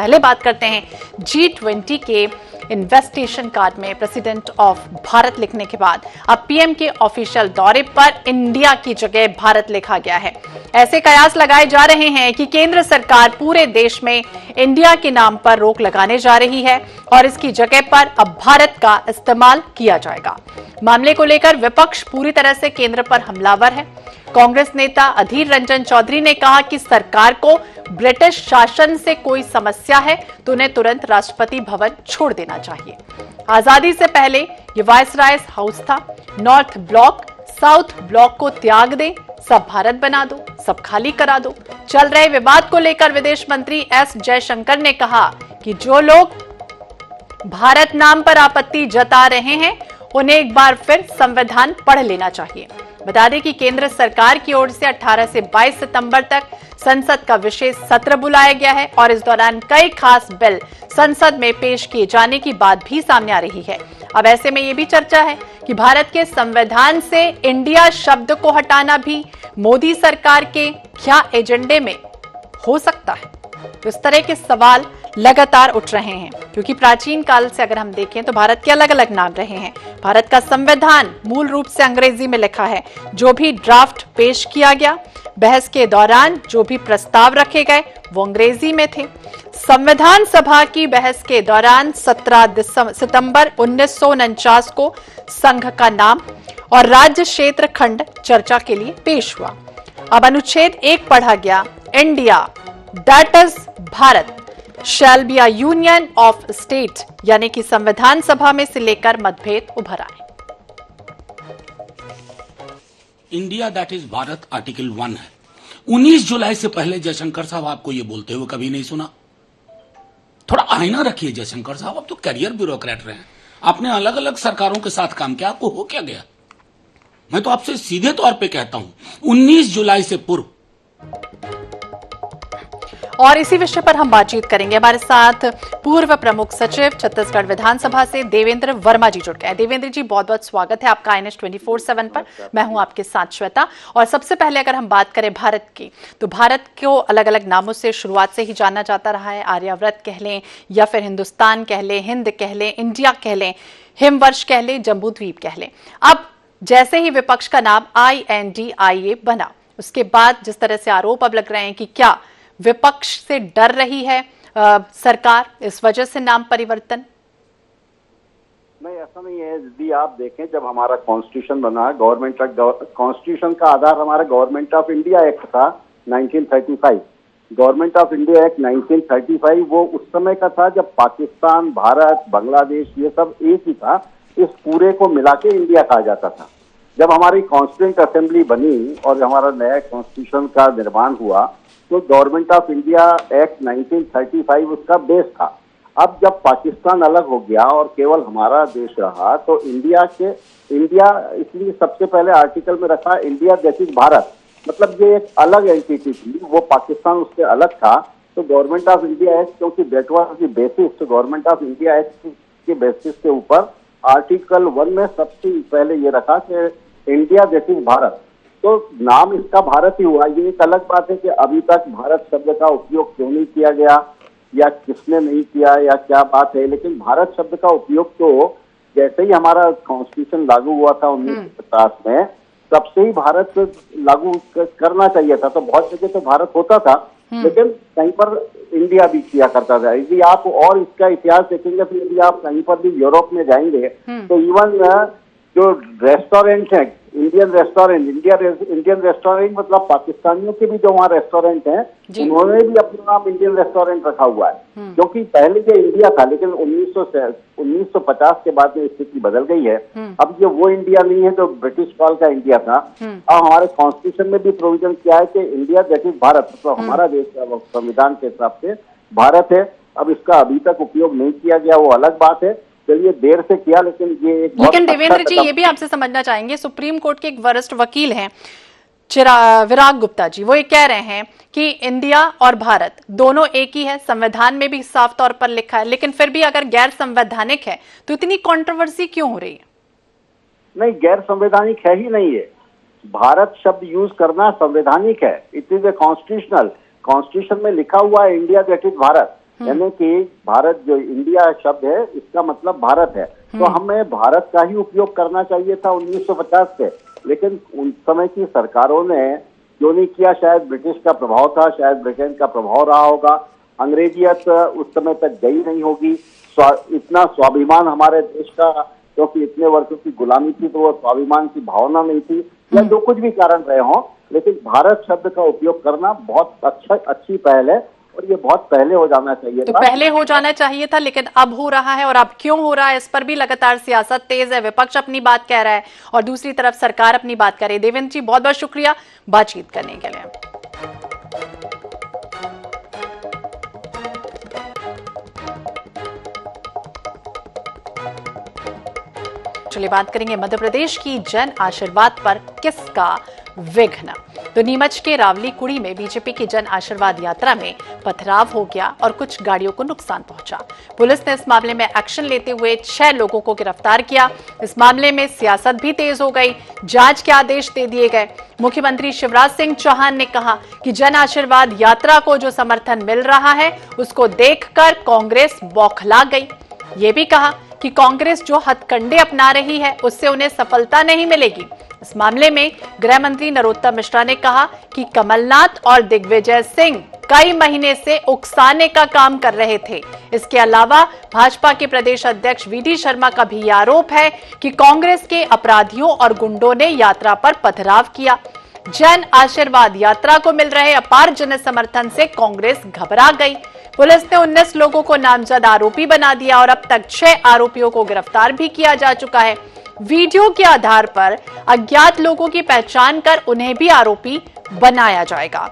पहले बात करते हैं G20 के इन्वेस्टिगेशन कार्ड में प्रेसिडेंट ऑफ भारत लिखने के बाद अब पीएम के ऑफिशियल दौरे पर इंडिया की जगह भारत लिखा गया है। ऐसे कयास लगाए जा रहे हैं कि केंद्र सरकार पूरे देश में इंडिया के नाम पर रोक लगाने जा रही है और इसकी जगह पर अब भारत का इस्तेमाल किया जाएगा। मामले को लेकर विपक्ष पूरी तरह से केंद्र पर हमलावर है। कांग्रेस नेता अधीर रंजन चौधरी ने कहा कि सरकार को ब्रिटिश शासन से कोई समस्या है तो उन्हें तुरंत राष्ट्रपति भवन छोड़ देना चाहिए। आजादी से पहले ये वायसराय हाउस था। नॉर्थ ब्लॉक साउथ ब्लॉक को त्याग दे, सब भारत बना दो, सब खाली करा दो। चल रहे विवाद को लेकर विदेश मंत्री एस जयशंकर ने कहा कि जो लोग भारत नाम पर आपत्ति जता रहे हैं उन्हें एक बार फिर संविधान पढ़ लेना चाहिए। बता दें कि केंद्र सरकार की ओर से 18 से 22 सितंबर तक संसद का विशेष सत्र बुलाया गया है और इस दौरान कई खास बिल संसद में पेश किए जाने की बात भी सामने आ रही है। अब ऐसे में ये भी चर्चा है कि भारत के संविधान से इंडिया शब्द को हटाना भी मोदी सरकार के क्या एजेंडे में हो सकता है। तो इस तरह के सवाल लगातार उठ रहे हैं क्योंकि प्राचीन काल से अगर हम देखें तो भारत के अलग अलग नाम रहे हैं। भारत का संविधान मूल रूप से अंग्रेजी में लिखा है। जो भी ड्राफ्ट पेश किया गया, बहस के दौरान जो भी प्रस्ताव रखे गए वो अंग्रेजी में थे। संविधान सभा की बहस के दौरान 17 सितंबर 1949 को संघ का नाम और राज्य क्षेत्र खंड चर्चा के लिए पेश हुआ। अब अनुच्छेद 1 पढ़ा गया, India that is Bharat shall be a union of state, यानी कि संविधान सभा में से लेकर मतभेद उभर आए। India that is Bharat article 1 है। 19 जुलाई से पहले जयशंकर साहब आपको ये बोलते हुए कभी नहीं सुना। थोड़ा आईना रखिए जयशंकर साहब, आप तो कैरियर ब्यूरोक्रेट रहे हैं। आपने अलग अलग सरकारों के साथ काम किया, आपको हो क्या गया? मैं तो आपसे सीधे तौर पे कहता हूं 19 जुलाई से पूर्व। और इसी विषय पर हम बातचीत करेंगे। हमारे साथ पूर्व प्रमुख सचिव छत्तीसगढ़ विधानसभा से देवेंद्र वर्मा जी जुड़ गए हैं। देवेंद्र जी, बहुत बहुत स्वागत है आपका INS 24/7 पर। मैं हूं आपके साथ श्वेता। और सबसे पहले अगर हम बात करें भारत की, तो भारत को अलग अलग नामों से शुरुआत से ही जाना जाता रहा है। आर्यावर्त कह लें या फिर हिंदुस्तान कह लें, हिंद कह लें, इंडिया कह लें, हिमवर्ष कह लें, जम्बू द्वीप कह लें। अब जैसे ही विपक्ष का नाम INDIA बना, उसके बाद जिस तरह से आरोप अब लग रहे हैं कि क्या विपक्ष से डर रही है सरकार, इस वजह से नाम परिवर्तन? नहीं, ऐसा नहीं है। यदि आप देखें, जब हमारा कॉन्स्टिट्यूशन बना, कॉन्स्टिट्यूशन का आधार हमारा गवर्नमेंट ऑफ इंडिया एक्ट था 1935। गवर्नमेंट ऑफ इंडिया एक्ट 1935 वो उस समय का था जब पाकिस्तान, भारत, बांग्लादेश ये सब एक ही था। इस पूरे को मिला के इंडिया कहा जाता था। जब हमारी कॉन्स्टिट्यूंट असेंबली बनी और हमारा नया कॉन्स्टिट्यूशन का निर्माण हुआ तो गवर्नमेंट ऑफ इंडिया एक्ट 1935 उसका बेस था। अब जब पाकिस्तान अलग हो गया और केवल हमारा देश रहा तो इंडिया इसलिए सबसे पहले आर्टिकल में रखा इंडिया दैट इज भारत, मतलब ये एक अलग एंटिटी थी, वो पाकिस्तान उससे अलग था। तो गवर्नमेंट ऑफ इंडिया एक्ट, क्योंकि दैट वाज द बेसिस, तो गवर्नमेंट ऑफ इंडिया एक्ट के बेसिस के ऊपर आर्टिकल 1 में सबसे पहले ये रखा कि इंडिया दैट इज भारत। तो नाम इसका भारत ही हुआ। ये एक अलग बात है कि अभी तक भारत शब्द का उपयोग क्यों नहीं किया गया या किसने नहीं किया या क्या बात है, लेकिन भारत शब्द का उपयोग तो जैसे ही हमारा कॉन्स्टिट्यूशन लागू हुआ था 1950 में, तब से ही भारत लागू करना चाहिए था। तो बहुत जगह तो भारत होता था लेकिन कहीं पर इंडिया भी किया करता था। यदि आप और इसका इतिहास देखेंगे तो यदि आप कहीं पर भी यूरोप में जाएंगे तो इवन जो रेस्टोरेंट है, इंडियन रेस्टोरेंट मतलब पाकिस्तानियों के भी जो वहाँ रेस्टोरेंट हैं, उन्होंने भी अपना नाम इंडियन रेस्टोरेंट रखा हुआ है। क्योंकि पहले ये इंडिया था, लेकिन 1950 के बाद में स्थिति बदल गई है। अब ये वो इंडिया नहीं है जो ब्रिटिश काल का इंडिया था। अब हमारे कॉन्स्टिट्यूशन में भी प्रोविजन किया है कि इंडिया दैट इज भारत, मतलब हमारा देश का संविधान के हिसाब से भारत है। अब इसका अभी तक उपयोग नहीं किया गया, वो अलग बात है। चलिए देर से किया, लेकिन ये एक लेकिन देवेंद्र जी, ये भी आपसे समझना चाहेंगे, सुप्रीम कोर्ट के एक वरिष्ठ वकील हैं विराग गुप्ता जी, वो ये कह रहे हैं कि इंडिया और भारत दोनों एक ही है, संविधान में भी साफ तौर पर लिखा है, लेकिन फिर भी अगर गैर संवैधानिक है तो इतनी कंट्रोवर्सी क्यों हो रही है? नहीं, गैर संवैधानिक है ही नहीं है। भारत शब्द यूज करना संवैधानिक है। It is a constitutional, constitution में लिखा हुआ है इंडिया दैट इज भारत। यानी कि भारत जो इंडिया शब्द है इसका मतलब भारत है, तो हमें भारत का ही उपयोग करना चाहिए था 1950 से, लेकिन उन समय की सरकारों ने क्यों नहीं किया? शायद ब्रिटिश का प्रभाव था, शायद ब्रिटेन का प्रभाव रहा होगा, अंग्रेजियत उस समय तक गई नहीं होगी, इतना स्वाभिमान हमारे देश का, क्योंकि इतने वर्षों की गुलामी थी तो वो स्वाभिमान की भावना नहीं थी, या जो कुछ भी कारण रहे हों, लेकिन भारत शब्द का उपयोग करना बहुत अच्छी पहल है और ये बहुत पहले हो जाना चाहिए तो था। पहले हो जाना चाहिए था, लेकिन अब हो रहा है, और अब क्यों हो रहा है इस पर भी लगातार सियासत तेज है। विपक्ष अपनी बात कह रहा है और दूसरी तरफ सरकार अपनी बात कर रही है। देवेंद्र जी, बहुत बहुत शुक्रिया बातचीत करने के लिए। चलिए बात करेंगे मध्य प्रदेश की जन आशीर्वाद पर किसका विघ्न। तो नीमच के रावली कुड़ी में बीजेपी की जन आशीर्वाद यात्रा में पथराव हो गया और कुछ गाड़ियों को नुकसान पहुंचा। पुलिस ने इस मामले में एक्शन लेते हुए 6 लोगों को गिरफ्तार किया। इस मामले में सियासत भी तेज हो गई, जांच के आदेश दे दिए गए। मुख्यमंत्री शिवराज सिंह चौहान ने कहा कि जन आशीर्वाद यात्रा को जो समर्थन मिल रहा है उसको देखकर कांग्रेस बौखला गई। ये भी कहा कि कांग्रेस जो हथकंडे अपना रही है उससे उन्हें सफलता नहीं मिलेगी। इस मामले में गृह मंत्री नरोत्तम मिश्रा ने कहा कि कमलनाथ और दिग्विजय सिंह कई महीने से उकसाने का काम कर रहे थे। इसके अलावा भाजपा के प्रदेश अध्यक्ष वीडी शर्मा का भी आरोप है कि कांग्रेस के अपराधियों और गुंडों ने यात्रा पर पथराव किया। जन आशीर्वाद यात्रा को मिल रहे अपार जन समर्थन से कांग्रेस घबरा गई। पुलिस ने 19 लोगों को नामजद आरोपी बना दिया और अब तक 6 आरोपियों को गिरफ्तार भी किया जा चुका है। वीडियो के आधार पर अज्ञात लोगों की पहचान कर उन्हें भी आरोपी बनाया जाएगा।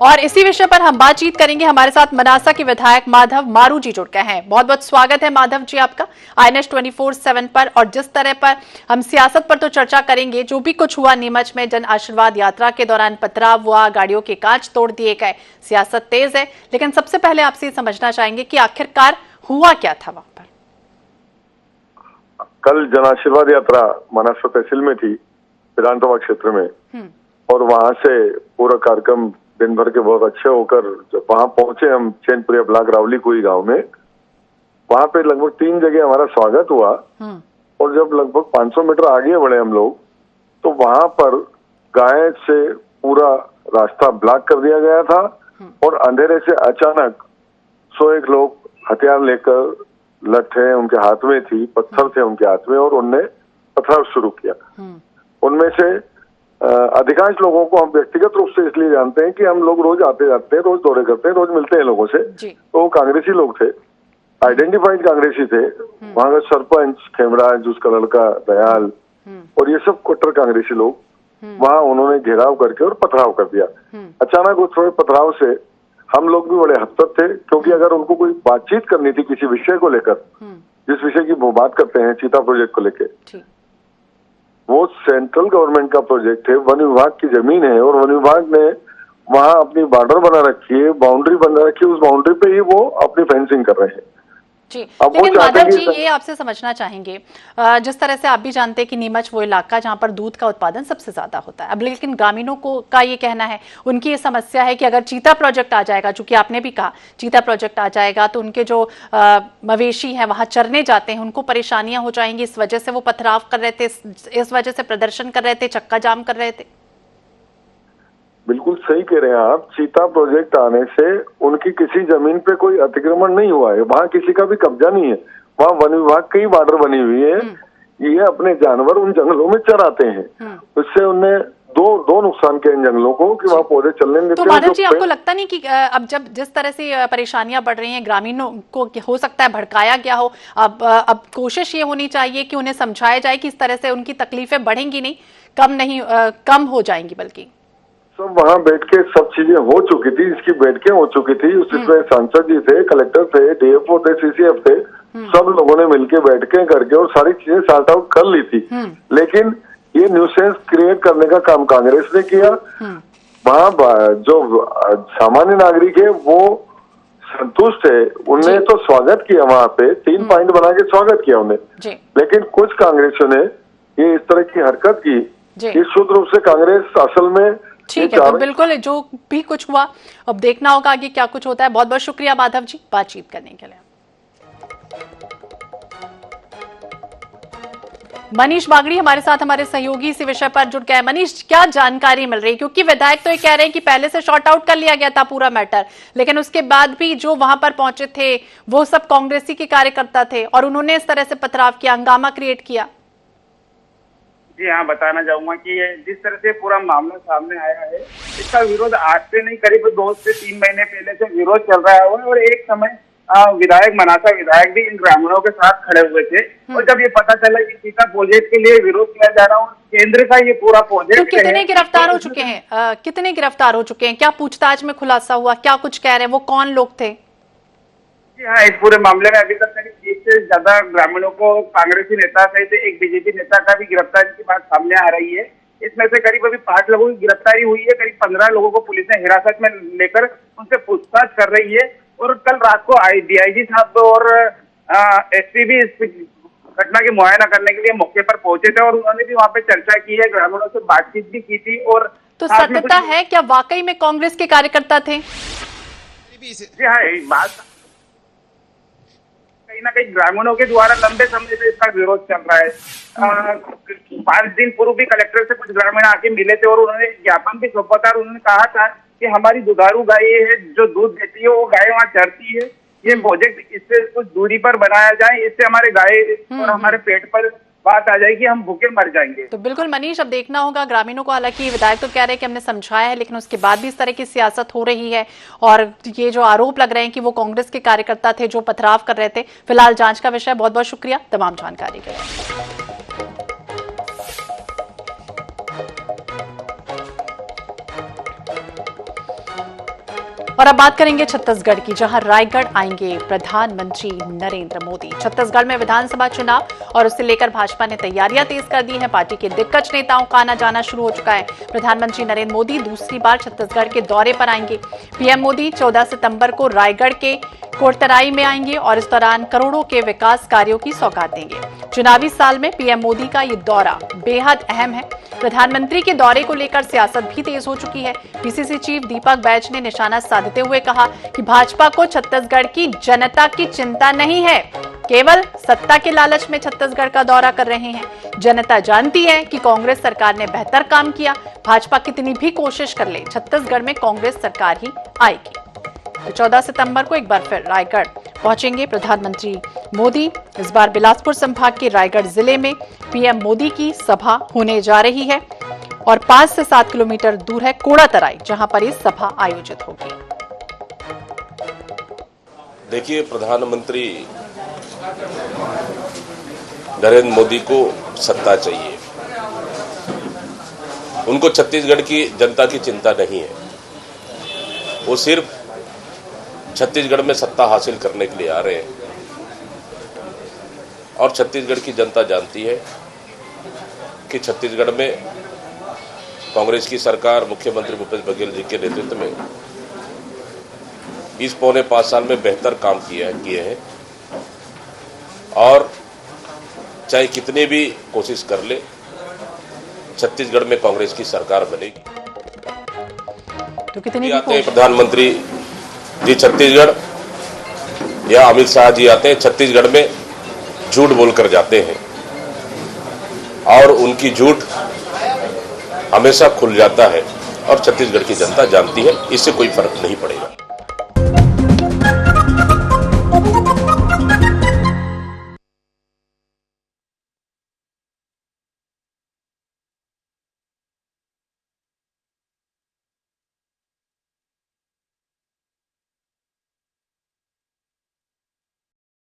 और इसी विषय पर हम बातचीत करेंगे। हमारे साथ मनासा के विधायक माधव मारू जी जुड़ गए हैं। बहुत बहुत स्वागत है माधव जी आपका INS 24/7 पर। और जिस तरह पर हम सियासत पर तो चर्चा करेंगे, जो भी कुछ हुआ नीमच में जन आशीर्वाद यात्रा के दौरान पथराव हुआ, गाड़ियों के कांच तोड़ दिए गए, सियासत तेज है, लेकिन सबसे पहले आपसे समझना चाहेंगे कि आखिरकार हुआ क्या था वहां पर। कल जन आशीर्वाद यात्रा मनासा तहसील में थी, विधानसभा क्षेत्र में, और वहां से पूरा कार्यक्रम दिन भर के बहुत अच्छे होकर जब वहां पहुंचे हम चैनपुरिया ब्लॉक रावली कुई गांव में, वहां पे लगभग 3 जगह हमारा स्वागत हुआ। और जब लगभग 500 मीटर आगे बढ़े हम लोग, तो वहां पर गाय से पूरा रास्ता ब्लॉक कर दिया गया था और अंधेरे से अचानक 101 लोग हथियार लेकर, लट्ठे उनके हाथ में थी, पत्थर थे उनके हाथ में, और उनने पथराव शुरू किया। उनमें से अधिकांश लोगों को हम व्यक्तिगत रूप से इसलिए जानते हैं कि हम लोग रोज आते जाते हैं, रोज दौरे करते हैं, रोज मिलते हैं लोगों से। तो वो कांग्रेसी लोग थे, आइडेंटिफाइड कांग्रेसी थे। वहां का सरपंच खेमराज, उसका लड़का दयाल, और ये सब कट्टर कांग्रेसी लोग, वहां उन्होंने घेराव करके और पथराव कर दिया। अचानक उस पथराव से हम लोग भी बड़े हतप्रभ थे, क्योंकि अगर उनको कोई बातचीत करनी थी किसी विषय को लेकर, जिस विषय की वो बात करते हैं चीता प्रोजेक्ट को लेकर, वो सेंट्रल गवर्नमेंट का प्रोजेक्ट है, वन विभाग की जमीन है, और वन विभाग ने वहां अपनी बॉर्डर बना रखी है, बाउंड्री बना रखी है, उस बाउंड्री पे ही वो अपनी फेंसिंग कर रहे हैं। जी, लेकिन माधव जी ये आपसे समझना चाहेंगे, जिस तरह से आप भी जानते हैं कि नीमच वो इलाका जहां पर दूध का उत्पादन सबसे ज्यादा होता है। अब लेकिन ग्रामीणों को का ये कहना है, उनकी ये समस्या है कि अगर चीता प्रोजेक्ट आ जाएगा, चूंकि आपने भी कहा चीता प्रोजेक्ट आ जाएगा, तो उनके जो मवेशी हैं वहां चरने जाते हैं, उनको परेशानियां हो जाएंगी। इस वजह से वो पथराव कर रहे थे, इस वजह से प्रदर्शन कर रहे थे, चक्का जाम कर रहे थे। बिल्कुल सही कह रहे हैं आप। चीता प्रोजेक्ट आने से उनकी किसी जमीन पे कोई अतिक्रमण नहीं हुआ है, वहाँ किसी का भी कब्जा नहीं है, वहाँ वन विभाग की बॉर्डर बनी हुई है। ये अपने जानवर उन जंगलों में चराते हैं, उससे उनने दो नुकसान किए इन जंगलों को कि वहाँ पौधे चलने नहीं देते। तो माधव जी आपको लगता नहीं कि अब जब जिस तरह से परेशानियां बढ़ रही हैं, ग्रामीणों को हो सकता है भड़काया गया हो, अब कोशिश ये होनी चाहिए कि उन्हें समझाया जाए कि इस तरह से उनकी तकलीफें बढ़ेंगी नहीं, कम हो जाएंगी, बल्कि सब वहाँ बैठ के सब चीजें हो चुकी थी, इसकी बैठकें हो चुकी थी, उसमें सांसद जी थे, कलेक्टर थे, DFO थे, CCF थे, सब लोगों ने मिलके बैठकें करके और सारी चीजें सॉर्ट आउट कर ली थी। लेकिन ये न्यूसेंस क्रिएट करने का काम कांग्रेस ने किया। वहाँ जो सामान्य नागरिक है वो संतुष्ट है, उनने तो स्वागत किया, वहाँ पे 3 पॉइंट बना के स्वागत किया उन्हें। लेकिन कुछ कांग्रेसियों ने ये इस तरह की हरकत की कि शुद्ध रूप से कांग्रेस असल में ठीक है, तो बिल्कुल जो भी कुछ हुआ अब देखना होगा आगे क्या कुछ होता है। बहुत बहुत शुक्रिया माधव जी बातचीत करने के लिए। मनीष बागड़ी हमारे साथ हमारे सहयोगी इसी विषय पर जुड़ गए हैं। मनीष, क्या जानकारी मिल रही है? क्योंकि विधायक तो ये कह रहे हैं कि पहले से शॉर्ट आउट कर लिया गया था पूरा मैटर, लेकिन उसके बाद भी जो वहां पर पहुंचे थे वो सब कांग्रेसी के कार्यकर्ता थे और उन्होंने इस तरह से पथराव किया, हंगामा क्रिएट किया। जी हाँ, बताना चाहूंगा कि जिस तरह से पूरा मामला सामने आया है, इसका विरोध आज से नहीं, करीब 2 से 3 महीने पहले से विरोध चल रहा है और एक समय विधायक मनासा विधायक भी इन ग्रामीणों के साथ खड़े हुए थे। और जब ये पता चला कि टीका प्रोजेक्ट के लिए विरोध किया जा रहा है और केंद्र का ये पूरा प्रोजेक्ट, तो कितने गिरफ्तार हो चुके हैं? कितने गिरफ्तार हो चुके हैं? क्या पूछताछ में खुलासा हुआ? क्या कुछ कह रहे हैं? वो कौन लोग थे? जी हाँ, इस पूरे मामले में अभी तक करीब 30 से ज्यादा ग्रामीणों को कांग्रेसी नेता सहित एक बीजेपी नेता का भी गिरफ्तारी की बात सामने आ रही है। इसमें से करीब अभी 5 लोगों की गिरफ्तारी हुई है, करीब 15 लोगों को पुलिस ने हिरासत में लेकर उनसे पूछताछ कर रही है। और कल रात को डीआईजी साहब और एसपी भी इस घटना की मुआयना करने के लिए मौके पर पहुंचे थे और उन्होंने भी वहां पे चर्चा की है, ग्रामीणों से बातचीत भी की थी। और तो सत्यता है क्या वाकई में कांग्रेस के कार्यकर्ता थे? जी हाँ, बात कहीं ना कहीं ग्रामीणों के द्वारा लंबे समय से इसका विरोध चल रहा है। 5 दिन पूर्व भी कलेक्टर से कुछ ग्रामीण आके मिले थे और उन्होंने ज्ञापन भी सौंपा था और उन्होंने कहा था कि हमारी दुधारू गाय है जो दूध देती है, वो गाय वहाँ चरती है, ये प्रोजेक्ट इससे कुछ दूरी पर बनाया जाए, इससे हमारे गाय और हमारे पेट पर बात आ जाएगी, हम भूखे मर जाएंगे। तो बिल्कुल मनीष, अब देखना होगा ग्रामीणों को। हालांकि विधायक तो कह रहे हैं कि हमने समझाया है, लेकिन उसके बाद भी इस तरह की सियासत हो रही है और ये जो आरोप लग रहे हैं कि वो कांग्रेस के कार्यकर्ता थे जो पथराव कर रहे थे। फिलहाल जांच का विषय। बहुत बहुत शुक्रिया तमाम जानकारी के लिए। और अब बात करेंगे छत्तीसगढ़ की, जहां रायगढ़ आएंगे प्रधानमंत्री नरेंद्र मोदी। छत्तीसगढ़ में विधानसभा चुनाव और उससे लेकर भाजपा ने तैयारियां तेज कर दी हैं। पार्टी के दिग्गज नेताओं का आना जाना शुरू हो चुका है। प्रधानमंत्री नरेंद्र मोदी दूसरी बार छत्तीसगढ़ के दौरे पर आएंगे। पीएम मोदी 14 सितंबर को रायगढ़ के कोटतराई में आएंगे और इस दौरान करोड़ों के विकास कार्यों की सौगात देंगे। चुनावी साल में पीएम मोदी का ये दौरा बेहद अहम है। प्रधानमंत्री के दौरे को लेकर सियासत भी तेज हो चुकी है। पीसीसी चीफ दीपक बैज ने निशाना साधते हुए कहा कि भाजपा को छत्तीसगढ़ की जनता की चिंता नहीं है, केवल सत्ता के लालच में छत्तीसगढ़ का दौरा कर रहे हैं। जनता जानती है कि कांग्रेस सरकार ने बेहतर काम किया। भाजपा कितनी भी कोशिश कर ले, छत्तीसगढ़ में कांग्रेस सरकार ही आएगी। तो 14 सितंबर को एक बार फिर रायगढ़ पहुंचेंगे प्रधानमंत्री मोदी। इस बार बिलासपुर संभाग के रायगढ़ जिले में पीएम मोदी की सभा होने जा रही है और 5 से 7 किलोमीटर दूर है कोड़ातराई, जहां पर ये सभा आयोजित होगी। देखिए, प्रधानमंत्री नरेंद्र मोदी को सत्ता चाहिए। उनको छत्तीसगढ़ की जनता की चिंता नहीं है। वो सिर्फ छत्तीसगढ़ में सत्ता हासिल करने के लिए आ रहे हैं और छत्तीसगढ़ की जनता जानती है कि छत्तीसगढ़ में कांग्रेस की सरकार मुख्यमंत्री भूपेश बघेल जी के नेतृत्व में इस पौने 5 साल में बेहतर काम किए हैं और चाहे कितने भी कोशिश कर ले, छत्तीसगढ़ में कांग्रेस की सरकार बनेगी। तो कितनी आते हैं प्रधानमंत्री जी छत्तीसगढ़ या अमित शाह जी आते हैं छत्तीसगढ़ में, झूठ बोलकर जाते हैं और उनकी झूठ हमेशा खुल जाता है और छत्तीसगढ़ की जनता जानती है, इससे कोई फर्क नहीं पड़ेगा।